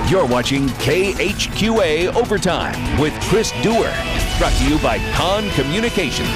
You're watching KHQA Overtime with Chris Dewar. Brought to you by Con Communications.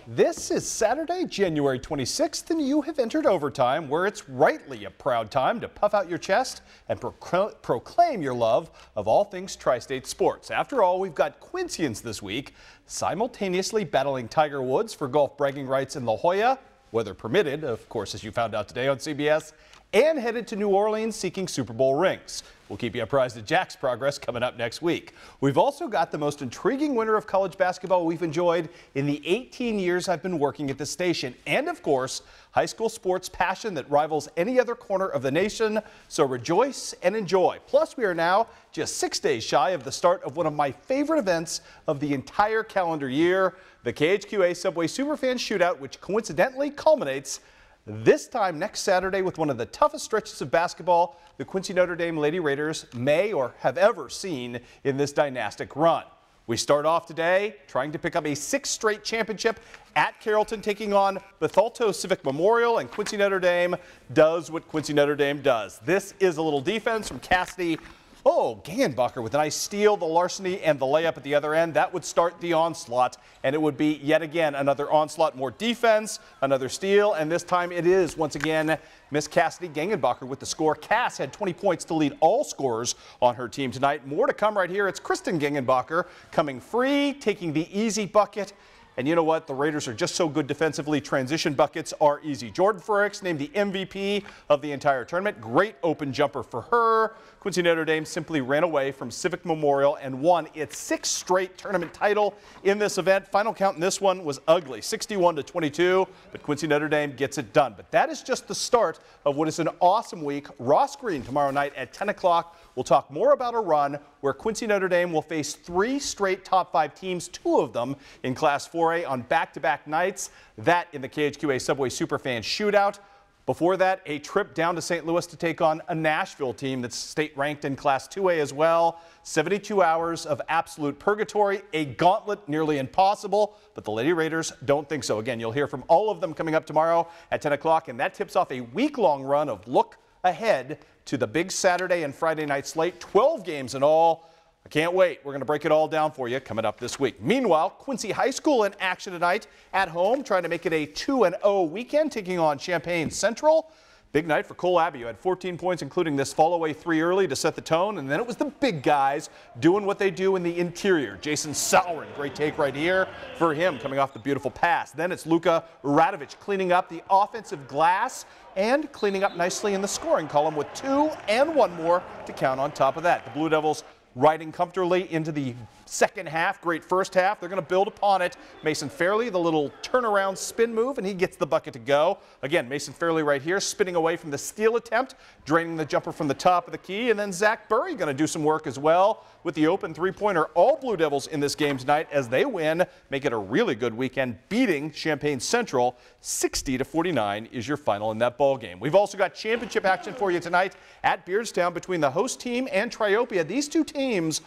This is Saturday, January 26th, and you have entered overtime, where it's rightly a proud time to puff out your chest and proclaim your love of all things tri-state sports. After all, we've got Quincyans this week simultaneously battling Tiger Woods for golf bragging rights in La Jolla, weather permitted, of course, as you found out today on CBS, and headed to New Orleans seeking Super Bowl rings. We'll keep you apprised of Jack's progress coming up next week. We've also got the most intriguing winter of college basketball we've enjoyed in the 18 years I've been working at this station. And of course, high school sports passion that rivals any other corner of the nation. So rejoice and enjoy. Plus, we are now just 6 days shy of the start of one of my favorite events of the entire calendar year, the KHQA Subway Superfan Shootout, which coincidentally culminates this time next Saturday with one of the toughest stretches of basketball the Quincy Notre Dame Lady Raiders may or have ever seen in this dynastic run. We start off today trying to pick up a 6th straight championship at Carrollton, taking on Bethalto Civic Memorial, and Quincy Notre Dame does what Quincy Notre Dame does. This is a little defense from Cassidy. Oh, Gangenbacher with a nice steal, the larceny, and the layup at the other end. That would start the onslaught, and it would be yet again another onslaught, more defense, another steal, and this time it is once again Miss Cassidy Gangenbacher with the score. Cass had 20 points to lead all scorers on her team tonight. More to come right here. It's Kristen Gangenbacher coming free, taking the easy bucket. And you know what? The Raiders are just so good defensively. Transition buckets are easy. Jordan Frericks named the MVP of the entire tournament. Great open jumper for her. Quincy Notre Dame simply ran away from Civic Memorial and won its 6th straight tournament title in this event. Final count in this one was ugly, 61-22, but Quincy Notre Dame gets it done. But that is just the start of what is an awesome week. Ross Green tomorrow night at 10 o'clock. We'll talk more about a run where Quincy Notre Dame will face 3 straight top 5 teams, 2 of them in Class 4A on back-to-back nights. That in the KHQA Subway Superfan Shootout. Before that, a trip down to St. Louis to take on a Nashville team that's state ranked in Class 2A as well. 72 hours of absolute purgatory, a gauntlet nearly impossible, but the Lady Raiders don't think so. Again, you'll hear from all of them coming up tomorrow at 10 o'clock, and that tips off a week-long run of look ahead to the big Saturday and Friday night slate. 12 games in all. I can't wait. We're going to break it all down for you coming up this week. Meanwhile, Quincy High School in action tonight at home, trying to make it a 2-0 weekend, taking on Champaign Central. Big night for Cole Abbey, who had 14 points, including this fall-away 3 early to set the tone. And then it was the big guys doing what they do in the interior. Jason Saurin, great take right here for him, coming off the beautiful pass. Then it's Luka Radovic cleaning up the offensive glass and cleaning up nicely in the scoring column with 2 and 1 more to count on top of that. The Blue Devils riding comfortably into the second half. Great first half. They're going to build upon it. Mason Fairley, the little turnaround spin move, and he gets the bucket to go. Again, Mason Fairley right here, spinning away from the steal attempt, draining the jumper from the top of the key. And then Zach Burry going to do some work as well with the open three-pointer. All Blue Devils in this game tonight as they win, make it a really good weekend, beating Champaign Central 60-49 is your final in that ball game. We've also got championship action for you tonight at Beardstown between the host team and Triopia. These two teams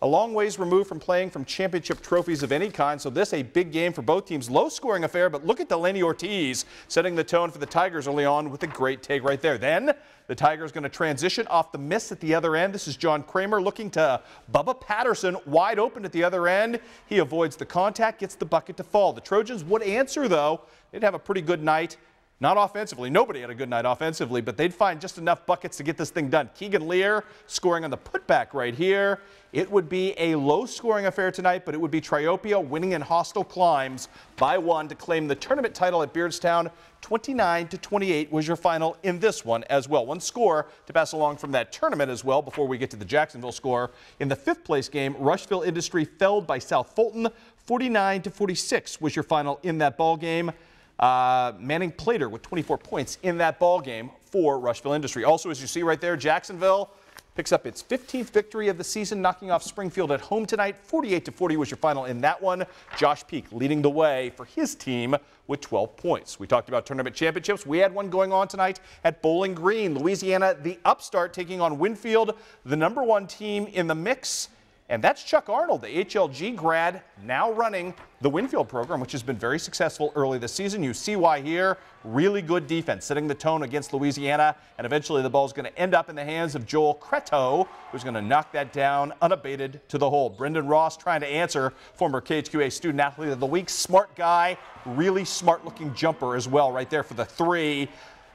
a long ways removed from playing from championship trophies of any kind, so this a big game for both teams. Low-scoring affair, but look at Delaney Ortiz setting the tone for the Tigers early on with a great take right there. Then the Tigers going to transition off the miss at the other end. This is John Kramer looking to Bubba Patterson, wide open at the other end. He avoids the contact, gets the bucket to fall. The Trojans would answer, though. They'd have a pretty good night. Not offensively. Nobody had a good night offensively, but they'd find just enough buckets to get this thing done. Keegan Lear scoring on the putback right here. It would be a low-scoring affair tonight, but it would be Triopia winning in hostile climbs by 1 to claim the tournament title at Beardstown. 29-28 was your final in this one as well. One score to pass along from that tournament as well before we get to the Jacksonville score. In the 5th place game, Rushville Industry felled by South Fulton. 49-46 was your final in that ball game. Manning Plater with 24 points in that ball game for Rushville Industry. Also, as you see right there, Jacksonville picks up its 15th victory of the season, knocking off Springfield at home tonight. 48-40 was your final in that one. Josh Peak leading the way for his team with 12 points. We talked about tournament championships. We had one going on tonight at Bowling Green. Louisiana, the upstart, taking on Winfield, the #1 team in the mix. And that's Chuck Arnold, the HLG grad, now running the Winfield program, which has been very successful early this season. You see why here. Really good defense, setting the tone against Louisiana. And eventually the ball is going to end up in the hands of Joel Creto, who's going to knock that down unabated to the hole. Brendan Ross trying to answer, former KHQA Student Athlete of the Week. Smart guy, really smart looking jumper as well right there for the 3.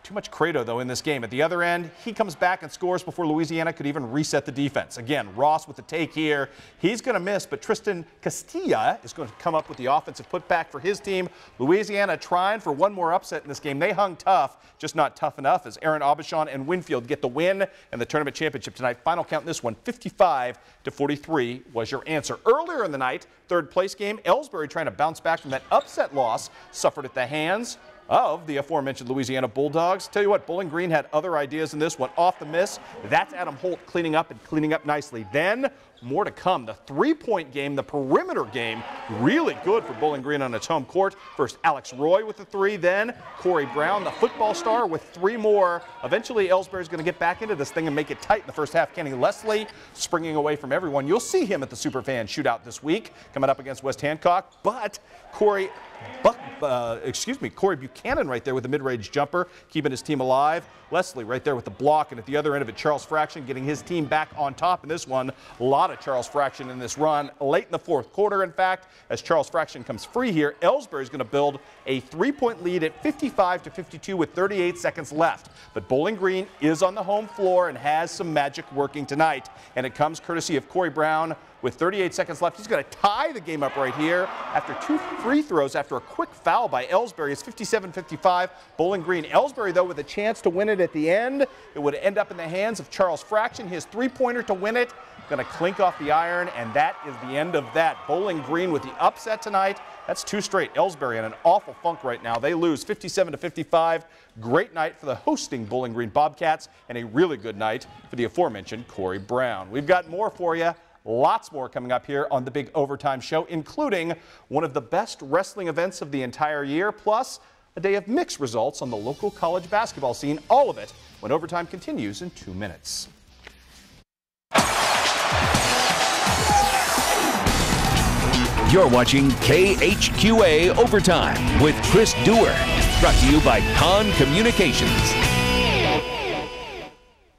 Too much Credo, though, in this game. At the other end, he comes back and scores before Louisiana could even reset the defense. Again, Ross with the take here. He's going to miss, but Tristan Castilla is going to come up with the offensive putback for his team. Louisiana trying for one more upset in this game. They hung tough, just not tough enough, as Aaron Aubuchon and Winfield get the win and the tournament championship tonight. Final count in this one, 55-43 was your answer. Earlier in the night, third place game, Ellsbury trying to bounce back from that upset loss suffered at the hands of the aforementioned Louisiana Bulldogs. Tell you what, Bowling Green had other ideas in this one. Off the miss, that's Adam Holt cleaning up nicely. Then more to come. The three-point game, the perimeter game, really good for Bowling Green on its home court. First, Alex Roy with the 3, then Corey Brown, the football star, with 3 more. Eventually, Ellsbury's going to get back into this thing and make it tight in the first half. Kenny Leslie springing away from everyone. You'll see him at the Superfan Shootout this week, coming up against West Hancock. But Corey Buchanan right there with the mid-range jumper, keeping his team alive. Leslie right there with the block, and at the other end of it, Charles Fraction getting his team back on top in this one. A lot of Charles Fraction in this run late in the fourth quarter. In fact, as Charles Fraction comes free here, Ellsbury is going to build a 3-point lead at 55-52 with 38 seconds left. But Bowling Green is on the home floor and has some magic working tonight, and it comes courtesy of Corey Brown. With 38 seconds left, he's going to tie the game up right here after 2 free throws after a quick foul by Ellsbury. It's 57-55. Bowling Green. Ellsbury, though, with a chance to win it at the end. It would end up in the hands of Charles Fraction. His 3-pointer to win it. Going to clink off the iron, and that is the end of that. Bowling Green with the upset tonight. That's 2 straight. Ellsbury in an awful funk right now. They lose 57-55. Great night for the hosting Bowling Green Bobcats, and a really good night for the aforementioned Corey Brown. We've got more for you. Lots more coming up here on the Big Overtime Show, including one of the best wrestling events of the entire year, plus a day of mixed results on the local college basketball scene. All of it when Overtime continues in 2 minutes. You're watching KHQA Overtime with Chris Dewar, brought to you by Con Communications.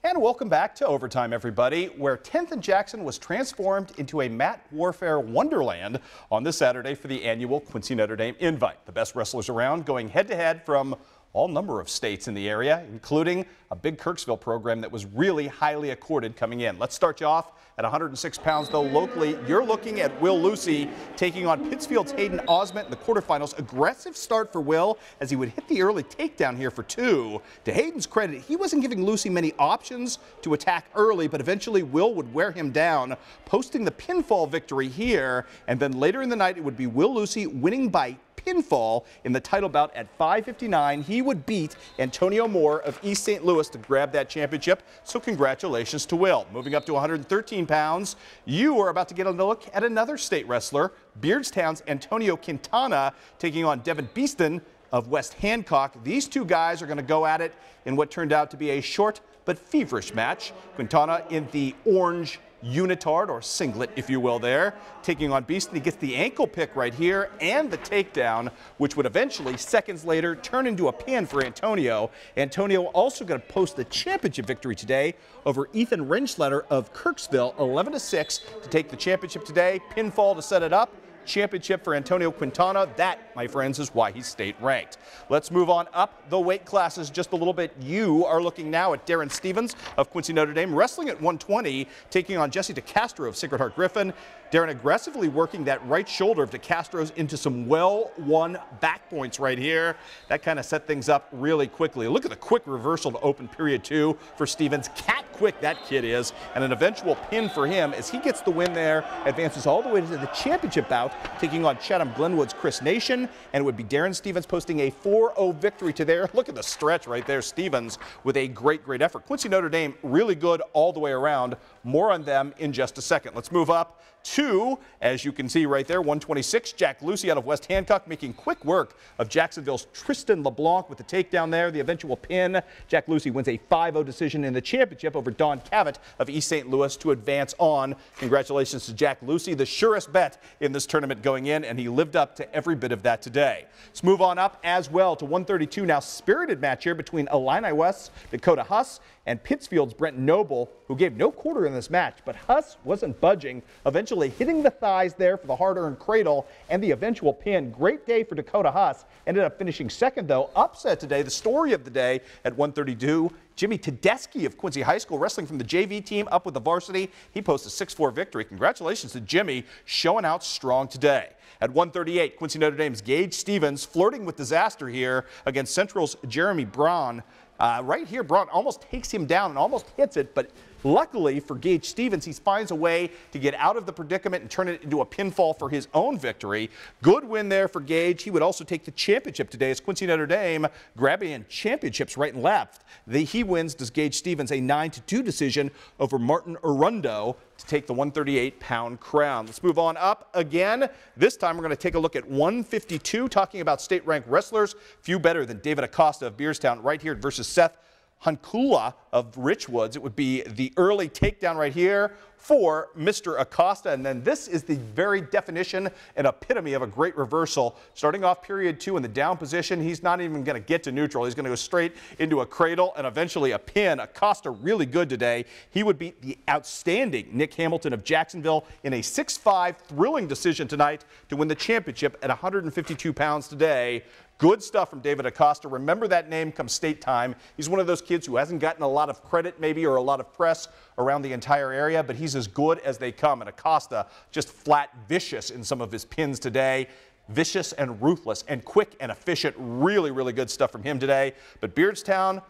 And welcome back to Overtime, everybody, where 10th and Jackson was transformed into a mat warfare wonderland on this Saturday for the annual Quincy Notre Dame Invite. The best wrestlers around going head-to-head from all number of states in the area, including a big Kirksville program that was really highly accorded coming in. Let's start you off at 106 pounds, though. Locally, you're looking at Will Lucy taking on Pittsfield's Hayden Osment in the quarterfinals. Aggressive start for Will as he would hit the early takedown here for 2. To Hayden's credit, he wasn't giving Lucy many options to attack early, but eventually Will would wear him down, posting the pinfall victory here. And then later in the night, it would be Will Lucy winning by pinfall in the title bout at 5:59. He would beat Antonio Moore of East St. Louis to grab that championship. So congratulations to Will. Moving up to 113 pounds, you are about to get a look at another state wrestler, Beardstown's Antonio Quintana taking on Devin Beeston of West Hancock. These 2 guys are going to go at it in what turned out to be a short but feverish match. Quintana in the orange unitard, or singlet, if you will, there, taking on Beeston. He gets the ankle pick right here and the takedown, which would eventually, seconds later, turn into a pin for Antonio. Antonio also going to post the championship victory today over Ethan Renschletter of Kirksville, 11-6 to take the championship today. Pinfall to set it up. Championship for Antonio Quintana. That, my friends, is why he's state ranked. Let's move on up the weight classes just a little bit. You are looking now at Darren Stevens of Quincy Notre Dame, wrestling at 120, taking on Jesse DeCastro of Sacred Heart Griffin. Darren aggressively working that right shoulder of DeCastro's into some well-won back points right here. That kind of set things up really quickly. Look at the quick reversal to open period 2 for Stevens. Cat quick that kid is, and an eventual pin for him as he gets the win there, advances all the way to the championship bout, taking on Chatham Glenwood's Chris Nation, and it would be Darren Stevens posting a 4-0 victory to there. Look at the stretch right there. Stevens with a great effort. Quincy Notre Dame really good all the way around. More on them in just a second. Let's move up to, as you can see right there, 126, Jack Lucy out of West Hancock making quick work of Jacksonville's Tristan LeBlanc with the takedown there, the eventual pin. Jack Lucy wins a 5-0 decision in the championship over Don Cavett of East St. Louis to advance on. Congratulations to Jack Lucy, the surest bet in this tournament going in, and he lived up to every bit of that today. Let's move on up as well to 132 now. Spirited match here between Illini West's Dakota Huss and Pittsfield's Brent Noble, who gave no quarter in this match, but Huss wasn't budging, eventually hitting the thighs there for the hard-earned cradle and the eventual pin. Great day for Dakota Huss. Ended up finishing second, though. Upset today, the story of the day at 132. Jimmy Tedeschi of Quincy High School, wrestling from the JV team up with the varsity. He posts a 6-4 victory. Congratulations to Jimmy, showing out strong today. At 138, Quincy Notre Dame's Gage Stevens flirting with disaster here against Central's Jeremy Braun. Right here, Braun almost takes him down and almost hits it, but luckily for Gage Stevens, he finds a way to get out of the predicament and turn it into a pinfall for his own victory. Good win there for Gage. He would also take the championship today as Quincy Notre Dame grabbing in championships right and left. He wins, does Gage Stevens, a 9-2 decision over Martin Arundo to take the 138-pound crown. Let's move on up again. This time we're going to take a look at 152, talking about state-ranked wrestlers. Few better than David Acosta of Beerstown right here versus Seth Hunkula of Richwoods. It would be the early takedown right here for Mr. Acosta. And then this is the very definition and epitome of a great reversal. Starting off period 2 in the down position, he's not even going to get to neutral. He's going to go straight into a cradle and eventually a pin. Acosta really good today. He would beat the outstanding Nick Hamilton of Jacksonville in a 6-5 thrilling decision tonight to win the championship at 152 pounds today. Good stuff from David Acosta. Remember that name come state time. He's one of those kids who hasn't gotten a lot of credit maybe or a lot of press around the entire area, but he's as good as they come. And Acosta just flat vicious in some of his pins today. Vicious and ruthless and quick and efficient. Really, really good stuff from him today. But Beardstown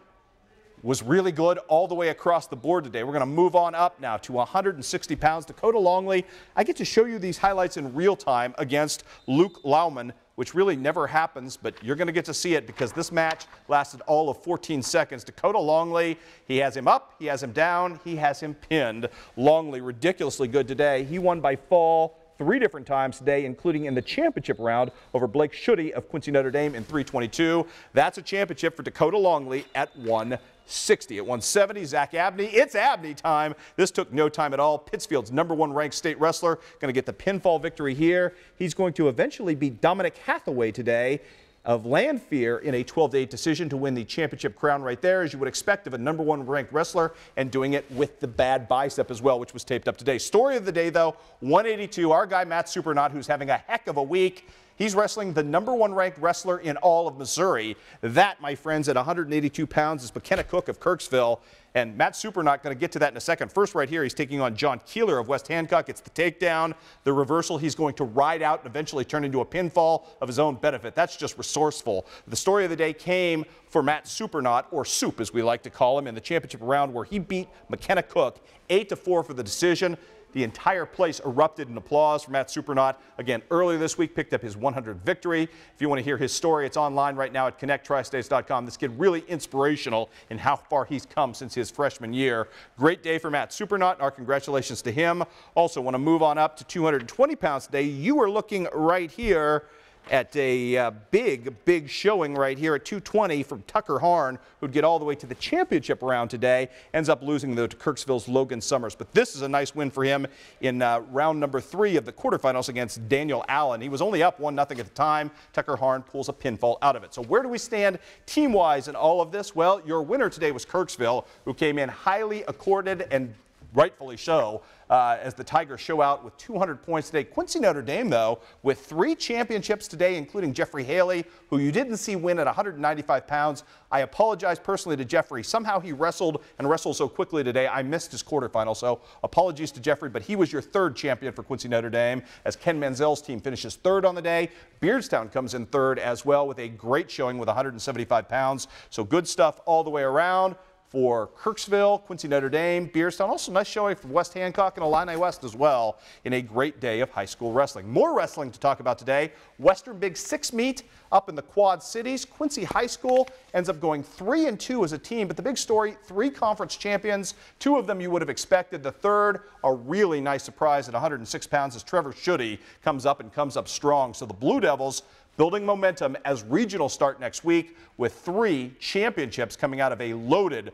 was really good all the way across the board today. We're going to move on up now to 160 pounds. Dakota Longley, I get to show you these highlights in real time against Luke Lauman, which really never happens, but you're going to get to see it because this match lasted all of 14 seconds. Dakota Longley, he has him up, he has him down, he has him pinned. Longley, ridiculously good today. He won by fall 3 different times today, including in the championship round over Blake Schutte of Quincy Notre Dame in 322. That's a championship for Dakota Longley at 160. At 170, Zach Abney. It's Abney time. This took no time at all. Pittsfield's #1 ranked state wrestler going to get the pinfall victory here. He's going to eventually beat Dominic Hathaway today of Landfear in a 12-8 decision to win the championship crown right there, as you would expect of a #1 ranked wrestler, and doing it with the bad bicep as well, which was taped up today. Story of the day, though, 182, our guy Matt Supernaut, who's having a heck of a week. He's wrestling the #1 ranked wrestler in all of Missouri. That, my friends, at 182 pounds is McKenna Cook of Kirksville. And Matt Supernaut, going to get to that in a second. First, right here, he's taking on John Keeler of West Hancock. It's the takedown, the reversal. He's going to ride out and eventually turn into a pinfall of his own benefit. That's just resourceful. The story of the day came for Matt Supernaut, or Soup as we like to call him, in the championship round where he beat McKenna Cook 8-4 for the decision. The entire place erupted in applause for Matt Supernaut. Again, earlier this week, picked up his 100th victory. If you want to hear his story, it's online right now at connecttristates.com. This kid really inspirational in how far he's come since his freshman year. Great day for Matt Supernaut, and our congratulations to him. Also want to move on up to 220 pounds today. You are looking right here at a big showing right here at 220 from Tucker Harn, who'd get all the way to the championship round today. Ends up losing, though, to Kirksville's Logan Summers. But this is a nice win for him in round number 3 of the quarterfinals against Daniel Allen. He was only up 1-0 at the time. Tucker Harn pulls a pinfall out of it. So where do we stand team-wise in all of this? Well, your winner today was Kirksville, who came in highly accorded and rightfully so, as the Tigers show out with 200 points today. Quincy Notre Dame, though, with 3 championships today, including Jeffrey Haley, who you didn't see win at 195 pounds. I apologize personally to Jeffrey. Somehow he wrestled and wrestled so quickly today, I missed his quarterfinal. So apologies to Jeffrey, but he was your 3rd champion for Quincy Notre Dame, as Ken Manziel's team finishes 3rd on the day. Beardstown comes in 3rd as well with a great showing with 175 pounds. So good stuff all the way around. for Kirksville, Quincy Notre Dame, Beerstown. Also nice showing for West Hancock and Illini West as well in a great day of high school wrestling. More wrestling to talk about today. Western Big Six meet up in the Quad Cities. Quincy High School ends up going 3-2 as a team, but the big story, 3 conference champions. 2 of them you would have expected. The third, a really nice surprise at 106 pounds as Trevor Schutte comes up strong. So the Blue Devils building momentum as regionals start next week with 3 championships coming out of a loaded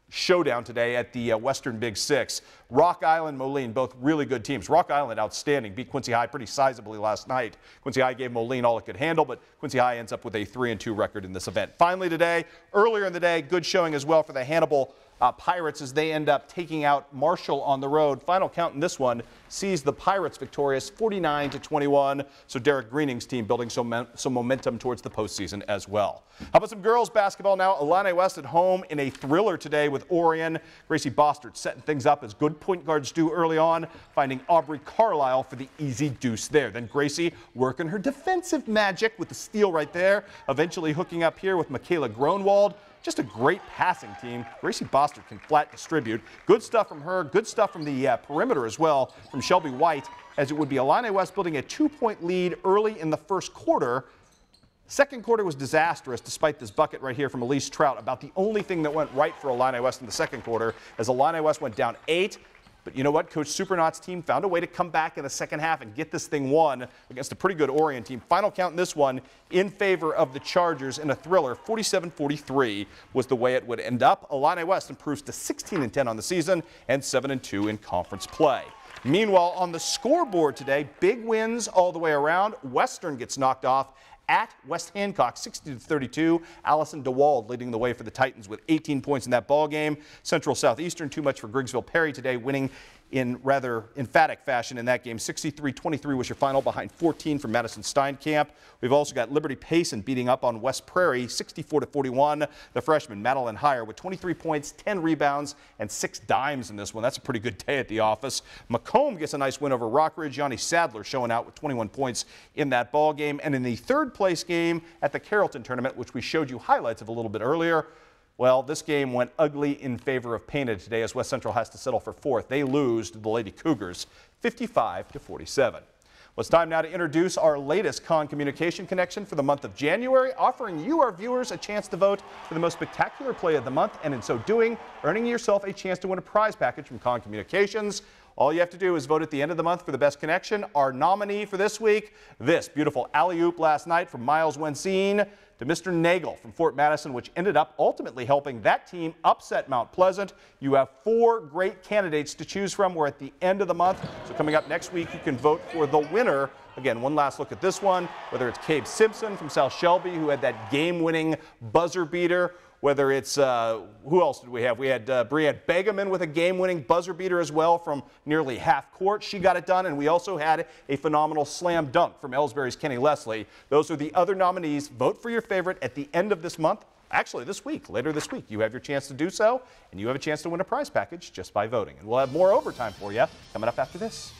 showdown today at the Western Big Six. Rock Island, Moline, both really good teams. Rock Island outstanding, beat Quincy High pretty sizably last night. Quincy High gave Moline all it could handle, but Quincy High ends up with a 3-2 record in this event. Finally today, earlier in the day, good showing as well for the Hannibal Pirates as they end up taking out Marshall on the road. Final count in this one sees the Pirates victorious 49-21. So Derek Greening's team building some momentum towards the postseason as well. How about some girls basketball now? Illini West at home in a thriller today with Orion. Gracie Bostard setting things up as good point guards do early on, finding Aubrey Carlisle for the easy deuce there. Then Gracie working her defensive magic with the steal right there, eventually hooking up here with Michaela Gronwald. Just a great passing team. Gracie Bostard can flat distribute. Good stuff from her. Good stuff from the perimeter as well from Shelby White, as it would be Illini West building a 2-point lead early in the first quarter. Second quarter was disastrous despite this bucket right here from Elise Trout. About the only thing that went right for Illini West in the second quarter as Illini West went down 8. But you know what? Coach Supernaut's team found a way to come back in the second half and get this thing won against a pretty good Orion team. Final count in this one in favor of the Chargers in a thriller. 47-43 was the way it would end up. Illini West improves to 16-10 on the season and 7-2 in conference play. Meanwhile, on the scoreboard today, big wins all the way around. Western gets knocked off at West Hancock, 60-32. Allison DeWald leading the way for the Titans with 18 points in that ball game. Central Southeastern, too much for Griggsville Perry today, winning in rather emphatic fashion in that game. 63-23 was your final, behind 14 from Madison Steinkamp. We've also got Liberty Payson beating up on West Prairie, 64-41. The freshman Madeline Heyer with 23 points, 10 rebounds, and 6 dimes in this one. That's a pretty good day at the office. Macomb gets a nice win over Rockridge. Yanni Sadler showing out with 21 points in that ball game. And in the third place game at the Carrollton tournament, which we showed you highlights of a little bit earlier, well, this game went ugly in favor of Painted today as West Central has to settle for 4th. They lose to the Lady Cougars 55-47. Well, it's time now to introduce our latest Con Communication connection for the month of January, offering you, our viewers, a chance to vote for the most spectacular play of the month, and in so doing, earning yourself a chance to win a prize package from Con Communications. All you have to do is vote at the end of the month for the best connection. Our nominee for this week, this beautiful alley-oop last night from Miles Wensine to Mr. Nagel from Fort Madison, which ended up ultimately helping that team upset Mount Pleasant. You have 4 great candidates to choose from. We're at the end of the month, so coming up next week, you can vote for the winner. Again, one last look at this one, whether it's Cabe Simpson from South Shelby, who had that game-winning buzzer beater, whether it's, who else did we have? We had Brianne Begeman with a game-winning buzzer beater as well from nearly half court. She got it done, and we also had a phenomenal slam dunk from Ellsbury's Kenny Leslie. Those are the other nominees. Vote for your favorite at the end of this month. Actually, this week, later this week, you have your chance to do so, and you have a chance to win a prize package just by voting. And we'll have more overtime for you coming up after this.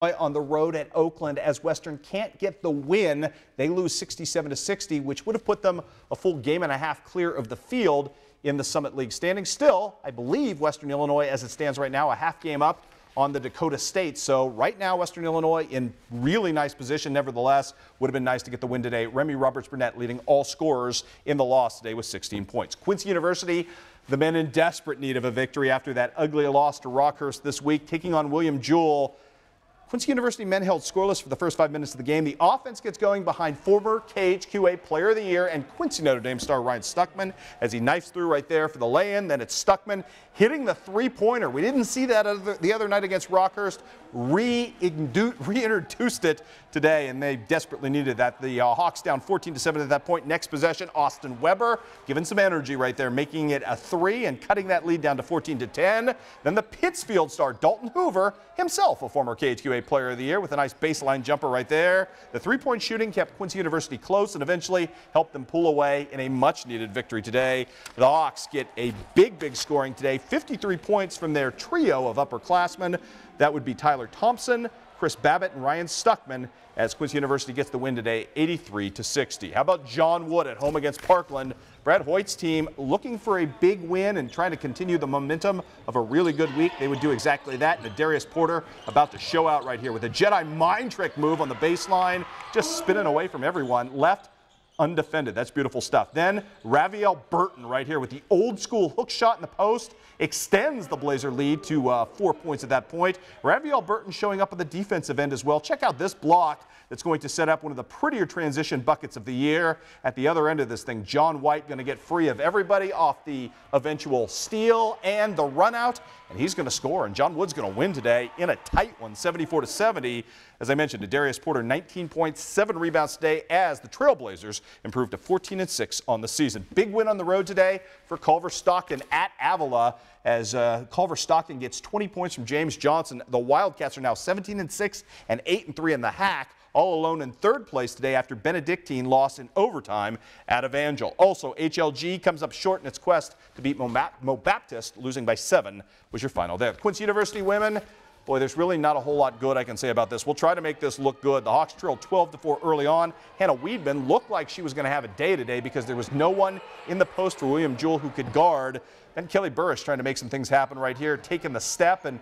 On the road at Oakland as Western can't get the win. They lose 67-60, which would have put them a full game and a half clear of the field in the Summit League standings. Still, I believe Western Illinois, as it stands right now, a half game up on the Dakota State. So right now, Western Illinois in really nice position. Nevertheless, would have been nice to get the win today. Remy Roberts-Burnett leading all scorers in the loss today with 16 points. Quincy University, the men in desperate need of a victory after that ugly loss to Rockhurst this week, taking on William Jewell. Quincy University men held scoreless for the first 5 minutes of the game. The offense gets going behind former KHQA Player of the Year and Quincy Notre Dame star Ryan Stuckman as he knifes through right there for the lay-in. Then it's Stuckman hitting the three-pointer. We didn't see that the other night against Rockhurst. Reintroduced it today, and they desperately needed that. The Hawks down 14-7 at that point. Next possession, Austin Weber giving some energy right there, making it a 3 and cutting that lead down to 14-10. Then the Pittsfield star Dalton Hoover, himself a former KHQA Player of the Year, with a nice baseline jumper right there. The three-point shooting kept Quincy University close and eventually helped them pull away in a much-needed victory today. The Hawks get a big scoring today. 53 points from their trio of upperclassmen. That would be Tyler Thompson, Chris Babbitt and Ryan Stuckman, as Quincy University gets the win today, 83-60. How about John Wood at home against Parkland? Brad Hoyt's team looking for a big win and trying to continue the momentum of a really good week. They would do exactly that. And Darius Porter about to show out right here with a Jedi mind trick move on the baseline, just spinning away from everyone. Left undefended. That's beautiful stuff. Then Raviel Burton right here with the old school hook shot in the post extends the Blazer lead to 4 points at that point. Raviel Burton showing up on the defensive end as well. Check out this block that's going to set up one of the prettier transition buckets of the year. At the other end of this thing, John White going to get free of everybody off the eventual steal and the run out, and he's going to score. And John Wood's going to win today in a tight one, 74-70. As I mentioned, Darius Porter, 19 points, 7 rebounds today as the Trailblazers improved to 14-6 on the season. Big win on the road today for Culver Stockton at Avila, as Culver Stockton gets 20 points from James Johnson. The Wildcats are now 17-6 and 8-3 in the HAC, all alone in third place today after Benedictine lost in overtime at Evangel. Also, HLG comes up short in its quest to beat Mo Baptist, losing by 7 was your final there. Quincy University women, boy, there's really not a whole lot good I can say about this. We'll try to make this look good. The Hawks trailed 12-4 early on. Hannah Weedman looked like she was going to have a day today because there was no one in the post for William Jewell who could guard. Then Kelly Burris trying to make some things happen right here, taking the step and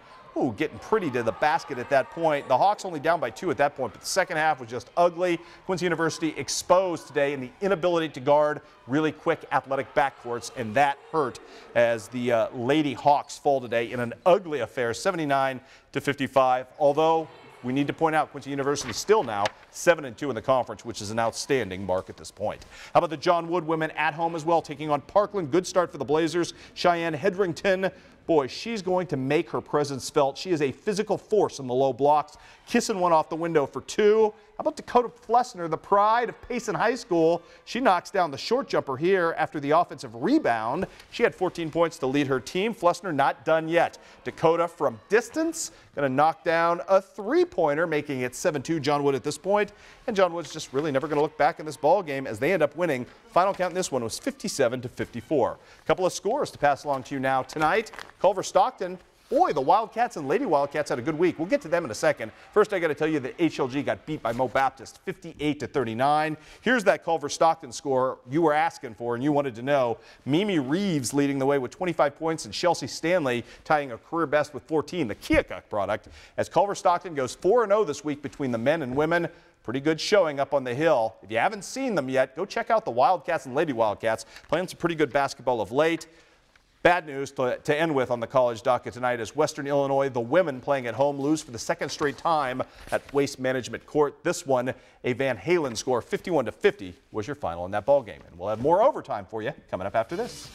getting pretty to the basket at that point. The Hawks only down by 2 at that point, but the second half was just ugly. Quincy University exposed today in the inability to guard really quick athletic backcourts, and that hurt as the Lady Hawks fall today in an ugly affair, 79-55. Although we need to point out Quincy University still now 7-2 in the conference, which is an outstanding mark at this point. How about the John Wood women at home as well, taking on Parkland? Good start for the Blazers. Cheyenne Hedrington, boy, she's going to make her presence felt. She is a physical force in the low blocks, kissing one off the window for 2. How about Dakota Flessner, the pride of Payson High School? She knocks down the short jumper here after the offensive rebound. She had 14 points to lead her team. Flessner not done yet. Dakota from distance going to knock down a 3-pointer, making it 7-2 John Wood at this point. And John Wood's just really never going to look back in this ball game as they end up winning. Final count in this one was 57-54. A couple of scores to pass along to you now tonight. Culver Stockton. Boy, the Wildcats and Lady Wildcats had a good week. We'll get to them in a second. First, I got to tell you that HLG got beat by Mo Baptist 58-39. Here's that Culver Stockton score you were asking for and you wanted to know. Mimi Reeves leading the way with 25 points and Chelsea Stanley tying a career best with 14, the Keokuk product, as Culver Stockton goes 4-0 this week between the men and women. Pretty good showing up on the hill. If you haven't seen them yet, go check out the Wildcats and Lady Wildcats. Playing some pretty good basketball of late. Bad news to end with on the college docket tonight is Western Illinois, the women playing at home, lose for the second straight time at Waste Management Court. This one, a Van Halen score, 51-50 was your final in that ball game. And we'll have more overtime for you coming up after this.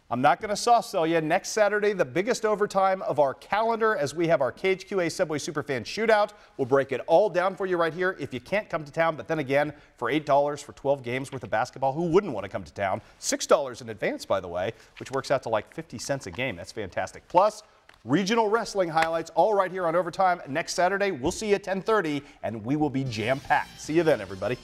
I'm not going to soft sell you. Next Saturday, the biggest overtime of our calendar as we have our KHQA Subway Superfan Shootout. We'll break it all down for you right here if you can't come to town. But then again, for $8 for 12 games worth of basketball, who wouldn't want to come to town? $6 in advance, by the way, which works out to like 50 cents a game. That's fantastic. Plus, regional wrestling highlights all right here on Overtime next Saturday. We'll see you at 10:30, and we will be jam-packed. See you then, everybody.